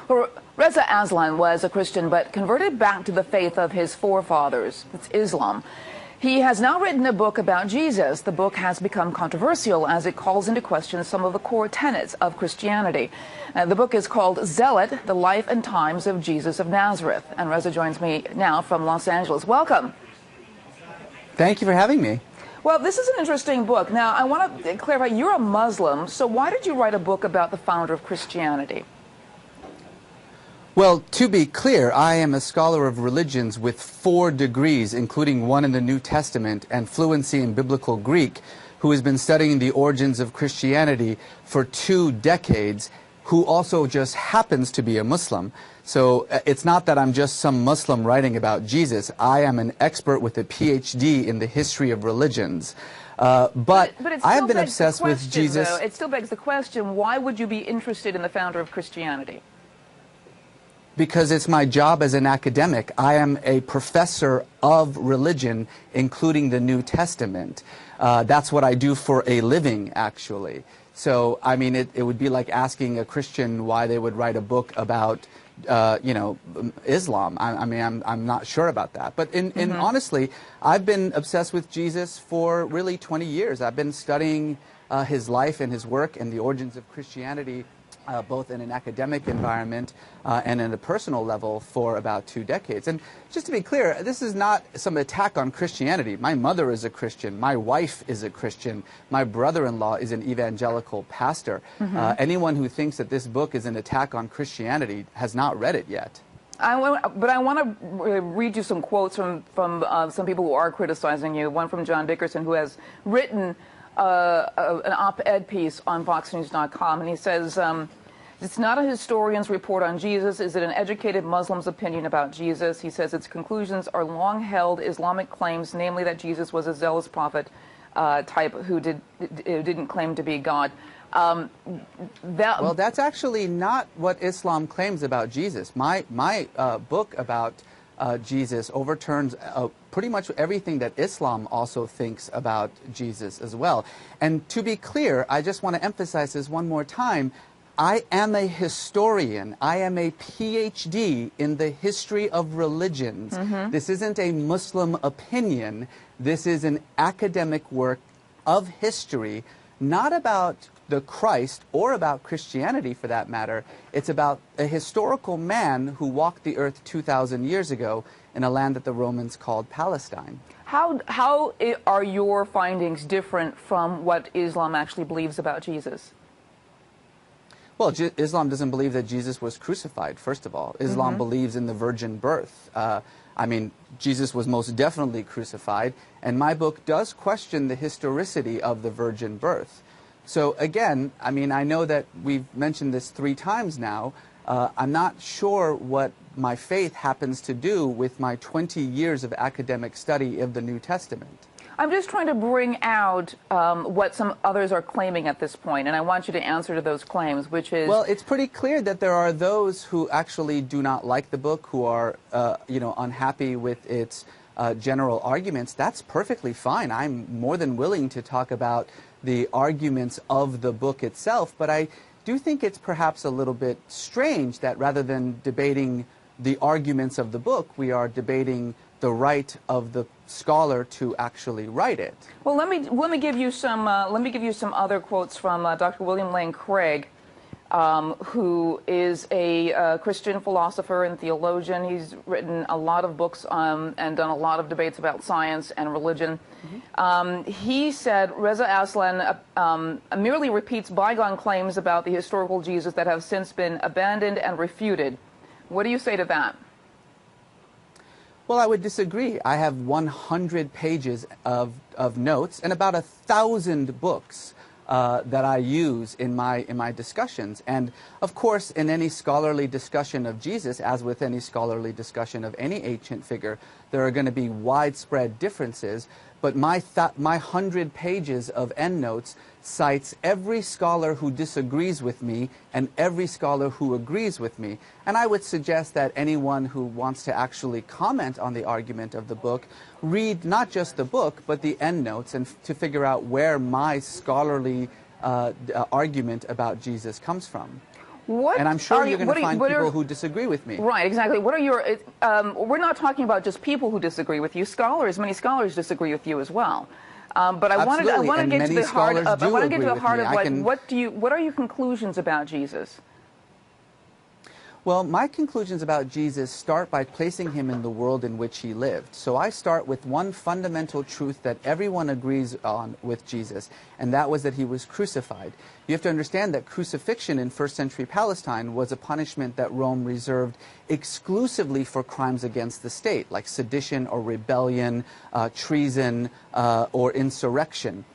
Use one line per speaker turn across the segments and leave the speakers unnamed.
Well, Reza Aslan was a Christian but converted back to the faith of his forefathers. It's Islam. He has now written a book about Jesus. The book has become controversial as it calls into question some of the core tenets of Christianity. The book is called Zealot, The Life and Times of Jesus of Nazareth. And Reza joins me now from Los Angeles. Welcome.
Thank you for having me.
Well, this is an interesting book. Now, I want to clarify, you're a Muslim, so why did you write a book about the founder of Christianity?
Well, to be clear, I am a scholar of religions with 4 degrees, including one in the New Testament and fluency in Biblical Greek, who has been studying the origins of Christianity for 2 decades, who also just happens to be a Muslim. So it's not that I'm just some Muslim writing about Jesus. I am an expert with a PhD in the history of religions. But I have been obsessed with Jesus.
It still begs the question, why would you be interested in the founder of Christianity?
Because it's my job as an academic. I am a professor of religion, including the New Testament. That's what I do for a living, actually. So, I mean, it would be like asking a Christian why they would write a book about, Islam. I mean, I'm not sure about that. But honestly, I've been obsessed with Jesus for really 20 years. I've been studying his life and his work and the origins of Christianity both in an academic environment and at a personal level for about 2 decades. And just to be clear, this is not some attack on Christianity. My mother is a Christian. My wife is a Christian. My brother-in-law is an evangelical pastor. Anyone who thinks that this book is an attack on Christianity has not read it yet.
But I want to read you some quotes from some people who are criticizing you. One from John Dickerson, who has written an op-ed piece on FoxNews.com, and he says, it's not a historian's report on Jesus. Is it an educated Muslim's opinion about Jesus? He says its conclusions are long-held Islamic claims, namely that Jesus was a zealous prophet type who didn't claim to be God.
Well, that's actually not what Islam claims about Jesus. My book about Jesus overturns pretty much everything that Islam also thinks about Jesus as well. And to be clear, I just want to emphasize this one more time. I am a historian. I am a PhD in the history of religions. This isn't a Muslim opinion. This is an academic work of history, not about the Christ or about Christianity for that matter. It's about a historical man who walked the earth 2,000 years ago in a land that the Romans called Palestine. How
are your findings different from what Islam actually believes about Jesus?
Well, Islam doesn't believe that Jesus was crucified, first of all. Islam believes in the virgin birth. I mean, Jesus was most definitely crucified, and my book does question the historicity of the virgin birth. So again, I mean, I know that we've mentioned this 3 times now. I'm not sure what my faith happens to do with my 20 years of academic study of the New Testament.
I'm just trying to bring out what some others are claiming at this point, and I want you to answer to those claims, which is...
Well, it's pretty clear that there are those who actually do not like the book, who are, unhappy with its general arguments. That's perfectly fine. I'm more than willing to talk about the arguments of the book itself, but I do think it's perhaps a little bit strange that rather than debating the arguments of the book, we are debating the right of the scholar to actually write it.
Well, let me give you some other quotes from Dr. William Lane Craig, who is a Christian philosopher and theologian. He's written a lot of books and done a lot of debates about science and religion. He said Reza Aslan merely repeats bygone claims about the historical Jesus that have since been abandoned and refuted. What do you say to that?
Well, I would disagree. I have 100 pages of notes and about 1,000 books that I use in my discussions. And of course, in any scholarly discussion of Jesus, as with any scholarly discussion of any ancient figure, there are going to be widespread differences. But my 100 pages of endnotes cites every scholar who disagrees with me and every scholar who agrees with me. And I would suggest that anyone who wants to actually comment on the argument of the book read not just the book, but the endnotes, and to figure out where my scholarly argument about Jesus comes from. And I'm sure you're going to find people who disagree with me.
Right, exactly. What are your... we're not talking about just people who disagree with you. Scholars, many scholars disagree with you as well. But I want to get to the heart of... I want to get to the heart of, like, what are your conclusions about Jesus?
Well, my conclusions about Jesus start by placing him in the world in which he lived. So I start with one fundamental truth that everyone agrees on with Jesus, and that was that he was crucified. You have to understand that crucifixion in first century Palestine was a punishment that Rome reserved exclusively for crimes against the state, like sedition or rebellion, treason, or insurrection.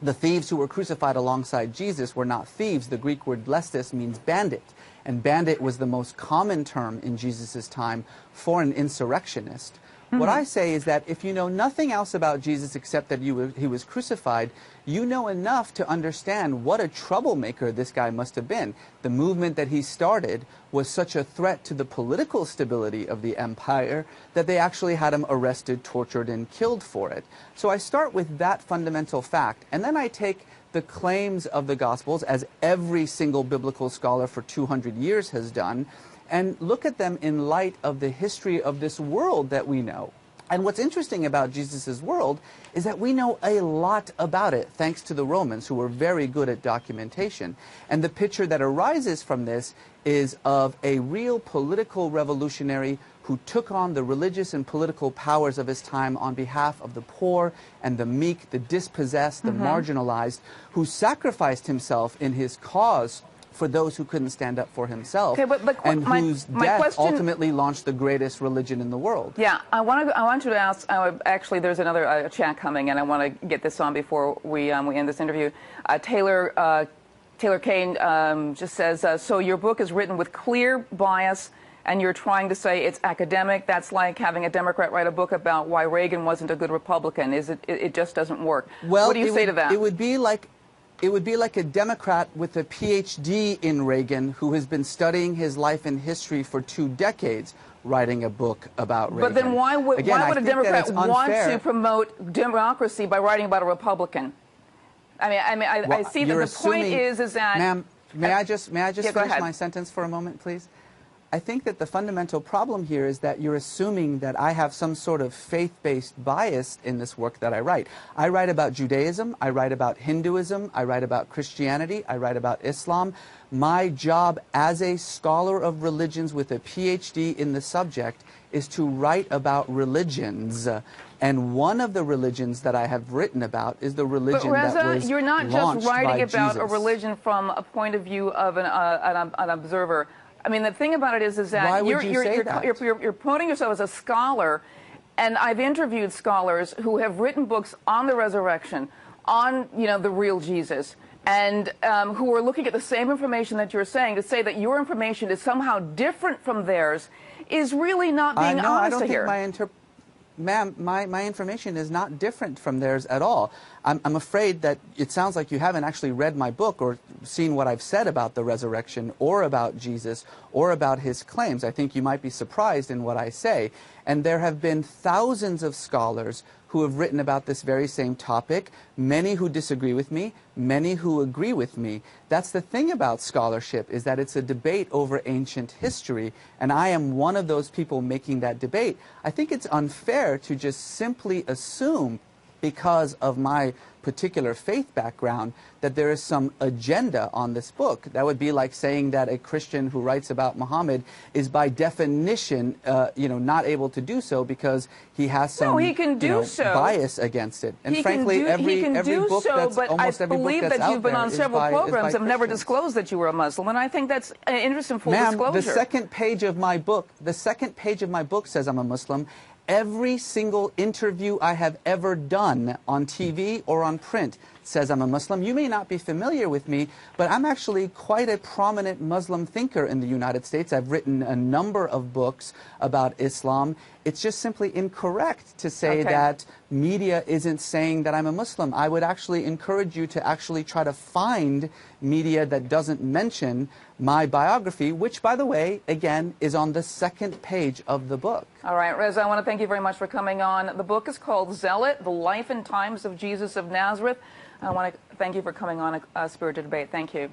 The thieves who were crucified alongside Jesus were not thieves. The Greek word lestis means bandit. And bandit was the most common term in Jesus' time for an insurrectionist. What I say is that if you know nothing else about Jesus except that he was crucified, you know enough to understand what a troublemaker this guy must have been. The movement that he started was such a threat to the political stability of the empire that they actually had him arrested, tortured, and killed for it. So I start with that fundamental fact, and then I take the claims of the Gospels, as every single biblical scholar for 200 years has done, and look at them in light of the history of this world that we know. And what's interesting about Jesus' world is that we know a lot about it, thanks to the Romans, who were very good at documentation. And the picture that arises from this is of a real political revolutionary who took on the religious and political powers of his time on behalf of the poor and the meek, the dispossessed, the marginalized, who sacrificed himself in his cause for those who couldn't stand up for himself, and whose death ultimately launched the greatest religion in the world.
Yeah, I want you to ask, actually there's another chat coming, and I want to get this on before we end this interview. Taylor Kane just says, so your book is written with clear bias, and you're trying to say it's academic. That's like having a Democrat write a book about why Reagan wasn't a good Republican. It just doesn't work.
Well,
what do you say to that?
It would be like a Democrat with a PhD in Reagan who has been studying his life and history for 2 decades writing a book about Reagan.
But then why would a Democrat want to promote democracy by writing about a Republican? I see that the point is that...
Ma'am, may I just finish my sentence for a moment, please? I think that the fundamental problem here is that you're assuming that I have some sort of faith-based bias in this work that I write. I write about Judaism, I write about Hinduism, I write about Christianity, I write about Islam. My job as a scholar of religions with a PhD in the subject is to write about religions. And one of the religions that I have written about is the religion that was launched by Jesus.
You're not just writing about a religion from a point of view of an observer. I mean, the thing about it is that you're promoting yourself as a scholar, and I've interviewed scholars who have written books on the resurrection, on the real Jesus, and who are looking at the same information that you're saying. To say that your information is somehow different from theirs is really not being honest here.
Ma'am, my information is not different from theirs at all. I'm afraid that it sounds like you haven't actually read my book or seen what I've said about the resurrection or about Jesus or about his claims. I think you might be surprised in what I say. And there have been thousands of scholars who have written about this very same topic, many who disagree with me, many who agree with me. That's the thing about scholarship, is that it's a debate over ancient history, and I am one of those people making that debate. I think it's unfair to just simply assume, because of my particular faith background, that there is some agenda on this book. That would be like saying that a Christian who writes about Muhammad is by definition, not able to do so because he has some bias against it. And frankly, every book that's almost every book that's out there is by...
I believe that you've been on several programs and never disclosed that you were a Muslim, and I think that's an interesting full disclosure.
The second page of my book says I'm a Muslim. Every single interview I have ever done on TV or on print says I'm a Muslim. You may not be familiar with me, but I'm actually quite a prominent Muslim thinker in the United States. I've written a number of books about Islam. It's just simply incorrect to say that media isn't saying that I'm a Muslim. I would actually encourage you to actually try to find media that doesn't mention my biography, which, by the way, again, is on the second page of the book.
All right, Reza, I want to thank you very much for coming on. The book is called Zealot, The Life and Times of Jesus of Nazareth. I want to thank you for coming on a Spirited Debate. Thank you.